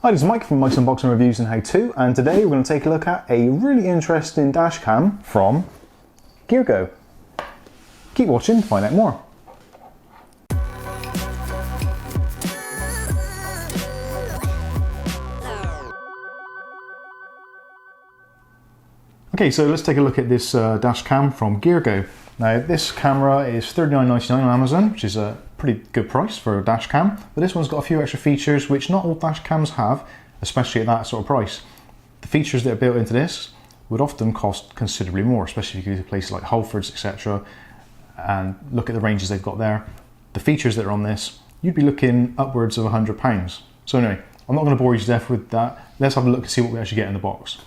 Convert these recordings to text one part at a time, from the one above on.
Hi, this is Mike from Mike's Unboxing Reviews and How To, and today we're going to take a look at a really interesting dash cam from Geargo. Keep watching to find out more. Okay, so let's take a look at this dash cam from Geargo. Now this camera is $39.99 on Amazon, which is a pretty good price for a dash cam, but this one's got a few extra features which not all dash cams have, especially at that sort of price. The features that are built into this would often cost considerably more, especially if you go to places like Halfords, etc. and look at the ranges they've got there. The features that are on this, you'd be looking upwards of £100. So anyway, I'm not going to bore you to death with that. Let's have a look and see what we actually get in the box.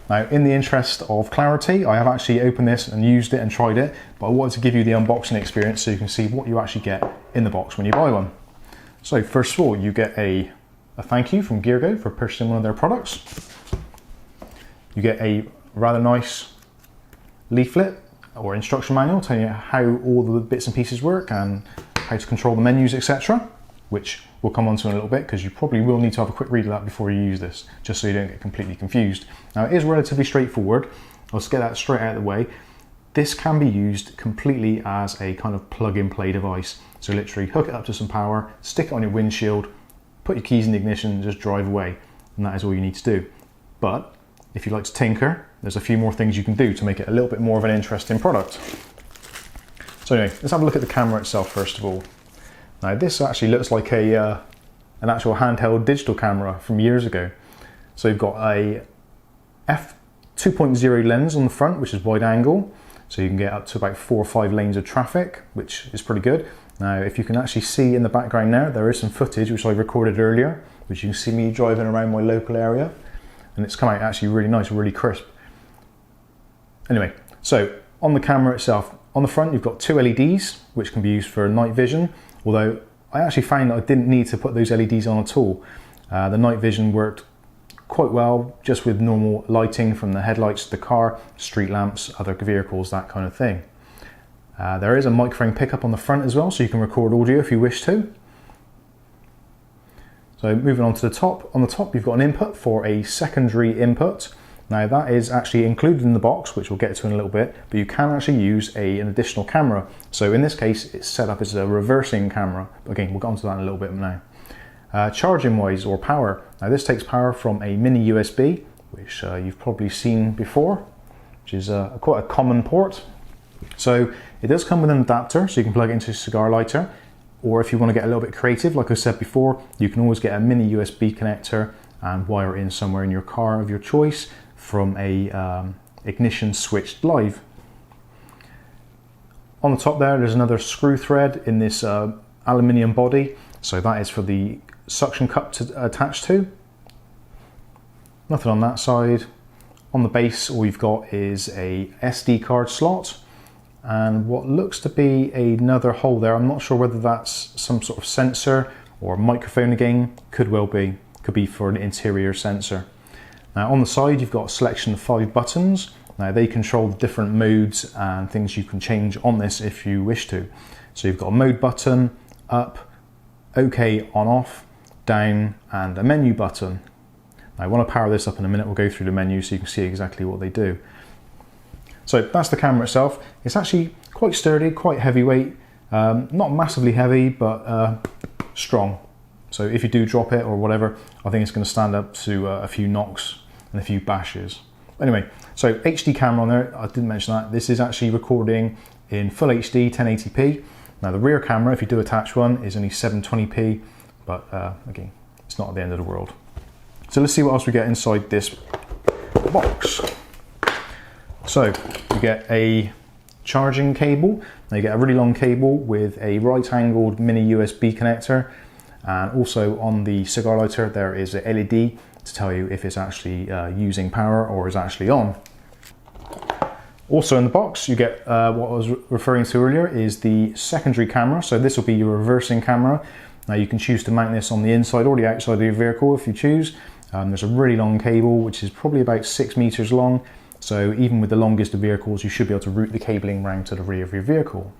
Now, in the interest of clarity, I have actually opened this and used it and tried it, but I wanted to give you the unboxing experience so you can see what you actually get in the box when you buy one. So first of all, you get a thank you from Geargo for purchasing one of their products. You get a rather nice leaflet or instruction manual telling you how all the bits and pieces work and how to control the menus, etc., which we'll come on to in a little bit because you probably will need to have a quick read of that before you use this, just so you don't get completely confused. Now it is relatively straightforward. Let's get that straight out of the way. This can be used completely as a kind of plug-and-play device. So literally hook it up to some power, stick it on your windshield, put your keys in the ignition and just drive away. And that is all you need to do. But if you like to tinker, there's a few more things you can do to make it a little bit more of an interesting product. So anyway, let's have a look at the camera itself first of all. Now this actually looks like an actual handheld digital camera from years ago. So you've got a f2.0 lens on the front, which is wide angle. So you can get up to about 4 or 5 lanes of traffic, which is pretty good. Now if you can actually see in the background there is some footage which I recorded earlier, which you can see me driving around my local area. And it's come out actually really nice, really crisp. Anyway, so on the camera itself, on the front you've got 2 LEDs, which can be used for night vision. Although I actually found that I didn't need to put those LEDs on at all. The night vision worked quite well just with normal lighting from the headlights of the car, street lamps, other vehicles, that kind of thing. There is a microphone pickup on the front as well, so you can record audio if you wish to. So moving on to the top. On the top you've got an input for a secondary input. Now that is actually included in the box, which we'll get to in a little bit, but you can actually use an additional camera. So in this case, it's set up as a reversing camera. But again, we'll get onto that in a little bit now. Charging wise, or power. Now this takes power from a mini USB, which you've probably seen before, which is quite a common port. So it does come with an adapter, so you can plug it into a cigar lighter, or if you want to get a little bit creative, like I said before, you can always get a mini USB connector and wire it in somewhere in your car of your choice from a ignition switched live. On the top there's another screw thread in this aluminium body, so that is for the suction cup to attach to. Nothing on that side. On the base all you've got is a SD card slot and what looks to be another hole there. I'm not sure whether that's some sort of sensor or microphone again, could well be, could be for an interior sensor. Now on the side you've got a selection of 5 buttons. Now they control the different modes and things you can change on this if you wish to. So you've got a mode button, up, OK on off, down and a menu button. Now I want to power this up in a minute, we'll go through the menu so you can see exactly what they do. So that's the camera itself. It's actually quite sturdy, quite heavyweight, not massively heavy but strong. So if you do drop it or whatever, I think it's going to stand up to a few knocks and a few bashes. Anyway, so HD camera on there, I didn't mention that. This is actually recording in full HD 1080p. Now the rear camera, if you do attach one, is only 720p, but again, it's not at the end of the world. So let's see what else we get inside this box. So you get a charging cable. Now you get a really long cable with a right-angled mini USB connector. And also on the cigar lighter there is a LED to tell you if it's actually using power or is actually on. Also in the box you get what I was referring to earlier is the secondary camera. So this will be your reversing camera. Now you can choose to mount this on the inside or the outside of your vehicle if you choose. There's a really long cable which is probably about 6 meters long. So even with the longest of vehicles you should be able to route the cabling round to the rear of your vehicle.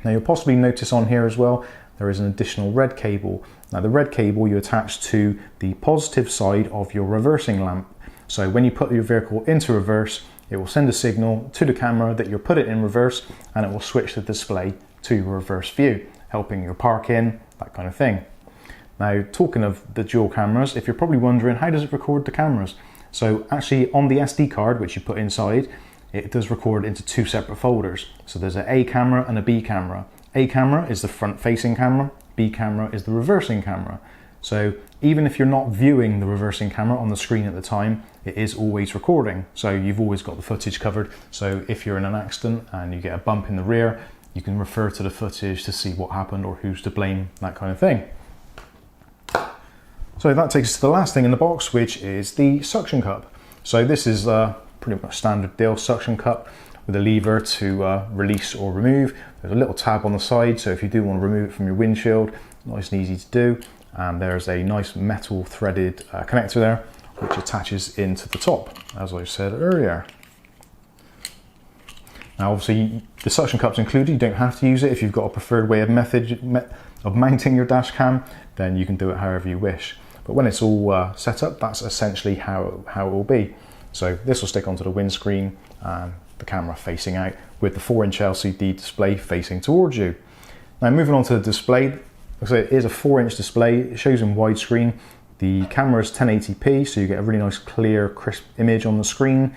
Now you'll possibly notice on here as well there is an additional red cable. Now the red cable you attach to the positive side of your reversing lamp. So when you put your vehicle into reverse, it will send a signal to the camera that you'll put it in reverse, and it will switch the display to your reverse view, helping you park in, that kind of thing. Now, talking of the dual cameras, if you're probably wondering, how does it record the cameras? So actually on the SD card, which you put inside, it does record into two separate folders. So there's an A camera and a B camera. A camera is the front facing camera, B camera is the reversing camera. So even if you're not viewing the reversing camera on the screen at the time, it is always recording. So you've always got the footage covered. So if you're in an accident and you get a bump in the rear, you can refer to the footage to see what happened or who's to blame, that kind of thing. So that takes us to the last thing in the box, which is the suction cup. So this is pretty much standard deal suction cup with a lever to release or remove. There's a little tab on the side, so if you do want to remove it from your windshield, nice and easy to do. And there's a nice metal threaded connector there, which attaches into the top, as I said earlier. Now obviously the suction cup's included, you don't have to use it. If you've got a preferred way of mounting your dash cam, then you can do it however you wish. But when it's all set up, that's essentially how it will be. So this will stick onto the windscreen and the camera facing out with the 4-inch LCD display facing towards you. Now moving on to the display, so it is a 4-inch display, it shows in widescreen. The camera is 1080p, so you get a really nice clear crisp image on the screen.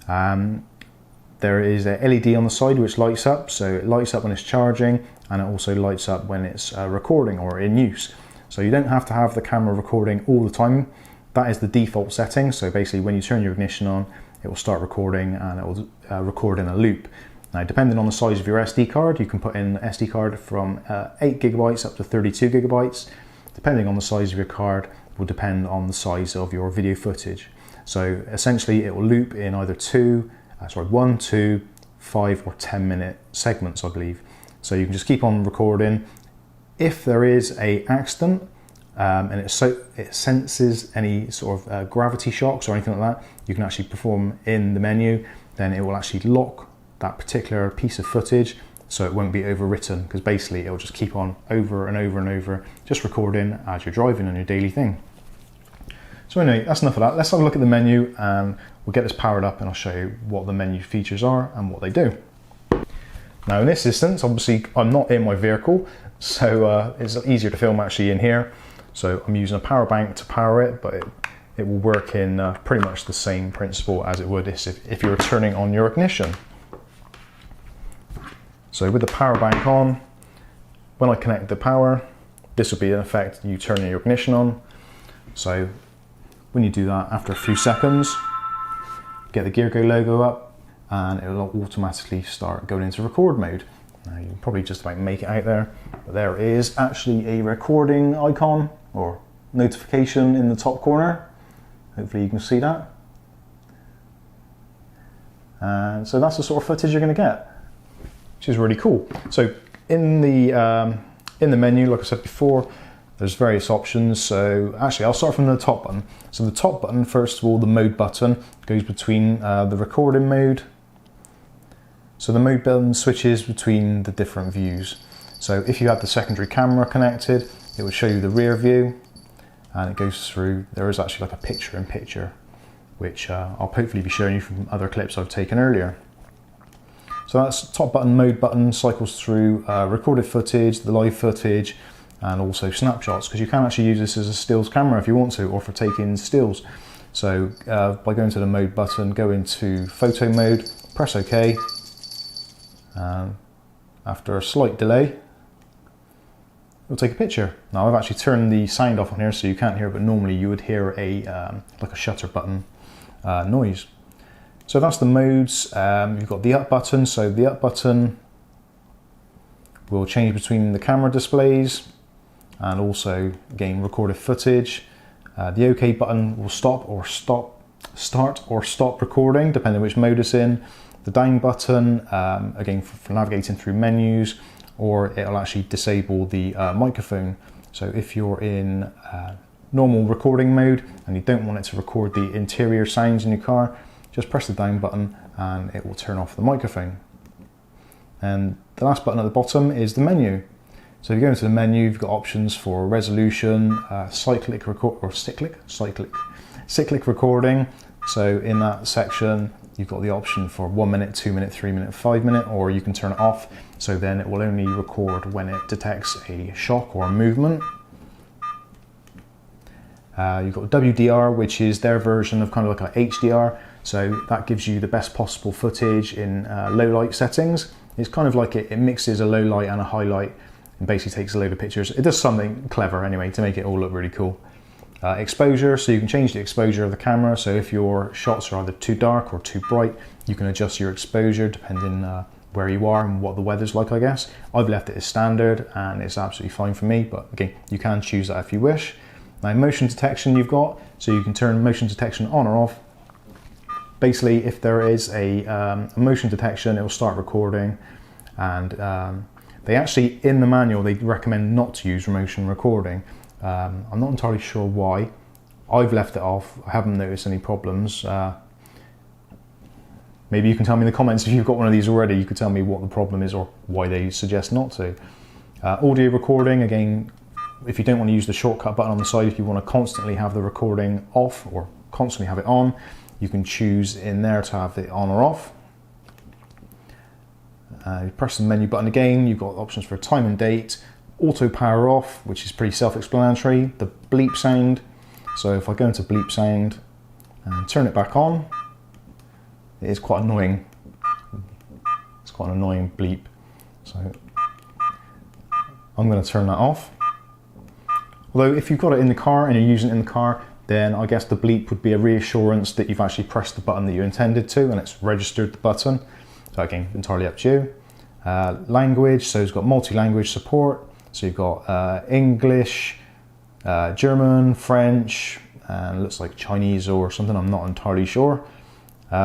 There is a LED on the side which lights up, so it lights up when it's charging, and it also lights up when it's recording or in use. So you don't have to have the camera recording all the time. That is the default setting. So basically when you turn your ignition on, it will start recording and it will record in a loop. Now, depending on the size of your SD card, you can put in an SD card from 8 gigabytes up to 32 gigabytes. Depending on the size of your card, it will depend on the size of your video footage. So essentially it will loop in either 1, 2, 5 or 10 minute segments, I believe. So you can just keep on recording. If there is an accident and it senses any sort of gravity shocks or anything like that, you can actually perform in the menu, then it will actually lock that particular piece of footage so it won't be overwritten, because basically it will just keep on over and over and over, just recording as you're driving on your daily thing. So anyway, that's enough of that. Let's have a look at the menu and we'll get this powered up and I'll show you what the menu features are and what they do. Now in this instance, obviously I'm not in my vehicle, so it's easier to film actually in here. So I'm using a power bank to power it, but it will work in pretty much the same principle as it would if you were turning on your ignition. So with the power bank on, when I connect the power, this will be in effect you turning your ignition on. So when you do that, after a few seconds, get the Geargo logo up and it will automatically start going into record mode. Now you can probably just about make it out there, but there is actually a recording icon or notification in the top corner. Hopefully you can see that. And so that's the sort of footage you're going to get, which is really cool. So in the menu, like I said before, there's various options. So actually I'll start from the top button. So the top button, first of all, the mode button goes between the recording mode. So the mode button switches between the different views. So if you have the secondary camera connected, it will show you the rear view, and it goes through, there is actually like a picture in picture, which I'll hopefully be showing you from other clips I've taken earlier. So that's top button, mode button, cycles through recorded footage, the live footage, and also snapshots, because you can actually use this as a stills camera if you want to, or for taking stills. So by going to the mode button, go into photo mode, press OK. After a slight delay, we'll take a picture. Now I've actually turned the sound off on here so you can't hear it, but normally you would hear a like a shutter button noise. So that's the modes. You've got the up button, so the up button will change between the camera displays and also again recorded footage. The OK button will start or stop recording depending on which mode it's in. The down button, again for navigating through menus, or it'll actually disable the microphone. So if you're in normal recording mode and you don't want it to record the interior sounds in your car, just press the down button and it will turn off the microphone. And the last button at the bottom is the menu. So if you go into the menu, you've got options for resolution, cyclic record or cyclic recording. So in that section, you've got the option for 1 minute, 2 minute, 3 minute, 5 minute, or you can turn it off. So then it will only record when it detects a shock or a movement. You've got WDR, which is their version of kind of like a HDR. So that gives you the best possible footage in low light settings. It's kind of like it mixes a low light and a high light and basically takes a load of pictures. It does something clever anyway to make it all look really cool. Exposure, so you can change the exposure of the camera. So if your shots are either too dark or too bright, you can adjust your exposure depending where you are and what the weather's like, I guess. I've left it as standard and it's absolutely fine for me, but again, you can choose that if you wish. Now motion detection you've got, so you can turn motion detection on or off. Basically, if there is a motion detection, it will start recording, and they actually, in the manual, they recommend not to use motion recording. I'm not entirely sure why. I've left it off. I haven't noticed any problems. Maybe you can tell me in the comments if you've got one of these already. You could tell me what the problem is or why they suggest not to. Audio recording, again, if you don't want to use the shortcut button on the side, if you want to constantly have the recording off or constantly have it on, you can choose in there to have it on or off. You press the menu button again, you've got options for time and date, auto power off, which is pretty self-explanatory, the bleep sound. So if I go into bleep sound and turn it back on, it is quite annoying. It's quite an annoying bleep. So I'm going to turn that off. Although if you've got it in the car and you're using it in the car, then I guess the bleep would be a reassurance that you've actually pressed the button that you intended to and it's registered the button. So again, entirely up to you. Language, so it's got multi-language support. So you've got English, German, French, and looks like Chinese or something, I'm not entirely sure.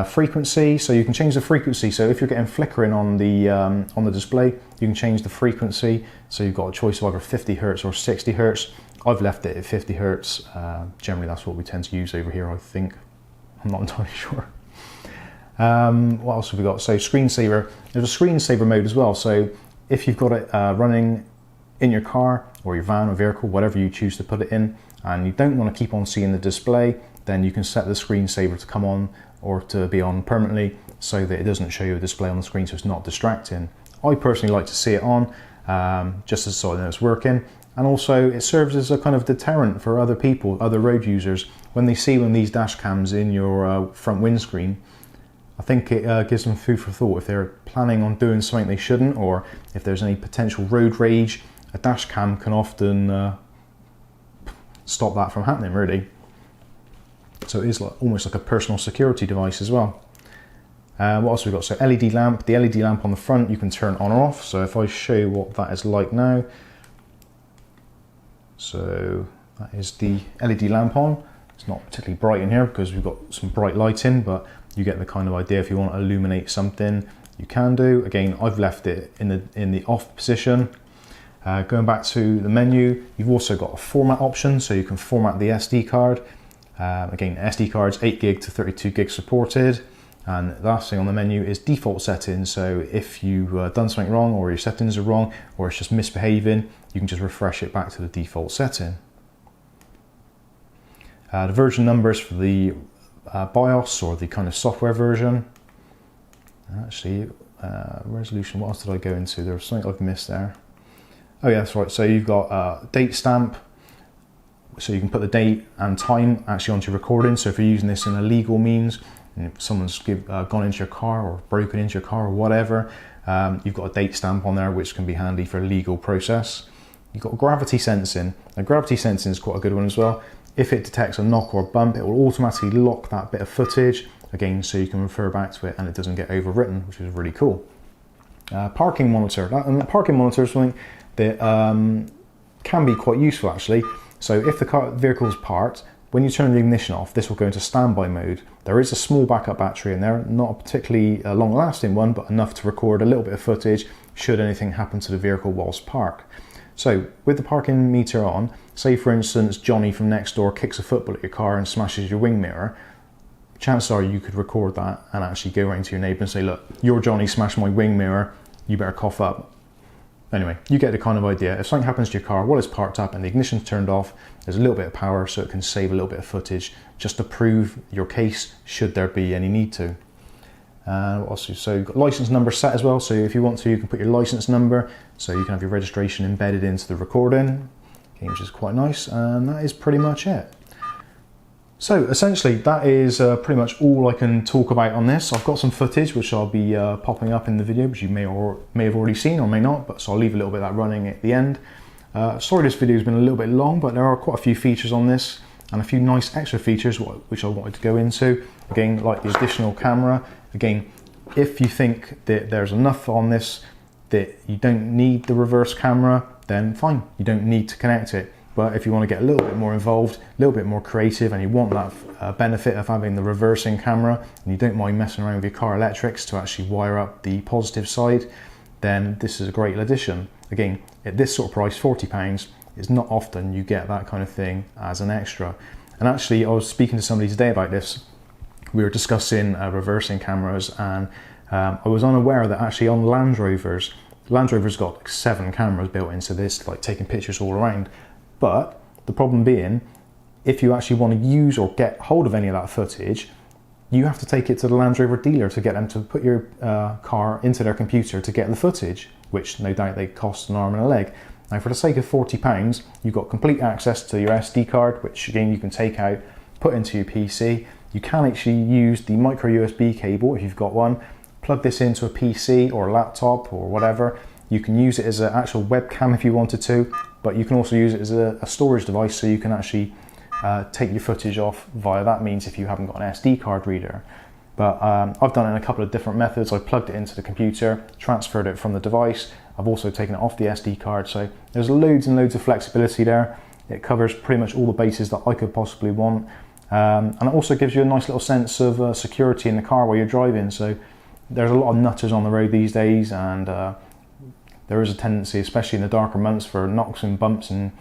Frequency, so you can change the frequency. So if you're getting flickering on the display, you can change the frequency. So you've got a choice of either 50 Hertz or 60 Hertz. I've left it at 50 Hertz. Generally, that's what we tend to use over here, I think. I'm not entirely sure. What else have we got? So screensaver. There's a screensaver mode as well. So if you've got it running in your car or your van or vehicle, whatever you choose to put it in, and you don't want to keep on seeing the display, then you can set the screensaver to come on or to be on permanently so that it doesn't show you a display on the screen, so it's not distracting. I personally like to see it on just so I know it's working, and also it serves as a kind of deterrent for other people, other road users, when they see one of these dash cams in your front windscreen. I think it gives them food for thought. If they're planning on doing something they shouldn't, or if there's any potential road rage, a dash cam can often stop that from happening, really. So it is almost like a personal security device as well. What else have we got? So LED lamp. The LED lamp on the front you can turn on or off. So if I show you what that is like now. So that is the LED lamp on. It's not particularly bright in here because we've got some bright lighting, but you get the kind of idea. If you want to illuminate something, you can do. Again, I've left it in the off position. Going back to the menu, you've also got a format option, so you can format the SD card. Again, SD cards 8 gig to 32 gig supported. And the last thing on the menu is default settings. So if you've done something wrong, or your settings are wrong, or it's just misbehaving, you can just refresh it back to the default setting. The version numbers for the BIOS, or the kind of software version. Actually, resolution, what else did I go into? There was something I've missed there. Oh yeah, that's right. So you've got date stamp. So you can put the date and time actually onto your recording. So if you're using this in a legal means, and if someone's gone into your car or broken into your car or whatever, you've got a date stamp on there, which can be handy for a legal process. You've got gravity sensing. Now gravity sensing is quite a good one as well. If it detects a knock or a bump, it will automatically lock that bit of footage, again, so you can refer back to it and it doesn't get overwritten, which is really cool. Parking monitor. And the parking monitor is something that can be quite useful actually. So if the vehicle is parked, when you turn the ignition off, this will go into standby mode. There is a small backup battery in there, not a particularly long-lasting one, but enough to record a little bit of footage should anything happen to the vehicle whilst parked. So with the parking meter on, say for instance Johnny from next door kicks a football at your car and smashes your wing mirror, chances are you could record that and actually go around to your neighbour and say, look, your Johnny smashed my wing mirror, you better cough up. anyway, you get the kind of idea. If something happens to your car while it's parked up and the ignition's turned off, there's a little bit of power so it can save a little bit of footage just to prove your case should there be any need to. Also, so you've got license number set as well, so if you want to, you can put your license number so you can have your registration embedded into the recording, which is quite nice, and that is pretty much it. So essentially that is pretty much all I can talk about on this. I've got some footage which I'll be popping up in the video, which you may have already seen or may not, but so I'll leave a little bit of that running at the end. Sorry this video has been a little bit long, but there are quite a few features on this and a few nice extra features which I wanted to go into. Again, like the additional camera. Again, if you think that there's enough on this that you don't need the reverse camera, then fine, you don't need to connect it. But if you want to get a little bit more involved, a little bit more creative, and you want that benefit of having the reversing camera, and you don't mind messing around with your car electrics to actually wire up the positive side, then this is a great addition. Again, at this sort of price, £40, it's not often you get that kind of thing as an extra. And actually, I was speaking to somebody today about this. We were discussing reversing cameras, and I was unaware that actually on Land Rovers got like 7 cameras built into this, like taking pictures all around. But the problem being, if you actually want to use or get hold of any of that footage, you have to take it to the Land Rover dealer to get them to put your car into their computer to get the footage, which no doubt they cost an arm and a leg. Now, for the sake of £40, you've got complete access to your SD card, which again you can take out, put into your PC. You can actually use the micro USB cable if you've got one, plug this into a PC or a laptop or whatever. You can use it as an actual webcam if you wanted to, but you can also use it as a storage device, so you can actually take your footage off via that means if you haven't got an SD card reader. But I've done it in a couple of different methods. I plugged it into the computer, transferred it from the device. I've also taken it off the SD card, so there's loads and loads of flexibility there. It covers pretty much all the bases that I could possibly want. And it also gives you a nice little sense of security in the car while you're driving. So there's a lot of nutters on the road these days, and there is a tendency, especially in the darker months, for knocks and bumps and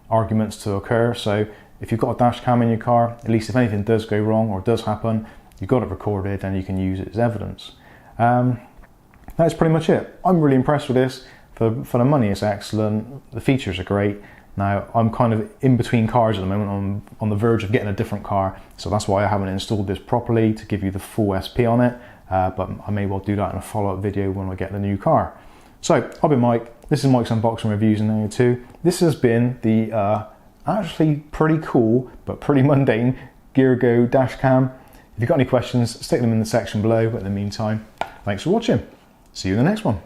arguments to occur. So if you've got a dash cam in your car, at least if anything does go wrong or does happen, you've got it recorded and you can use it as evidence. That's pretty much it. I'm really impressed with this. For the money, it's excellent. The features are great. Now, I'm kind of in between cars at the moment. I'm on the verge of getting a different car, so that's why I haven't installed this properly to give you the full SP on it, but I may well do that in a follow-up video when I get the new car. So, I've been Mike. This is Mike's Unboxing Reviews in Area 2. This has been the actually pretty cool, but pretty mundane Geargo Dashcam. If you've got any questions, stick them in the section below, but in the meantime, thanks for watching. See you in the next one.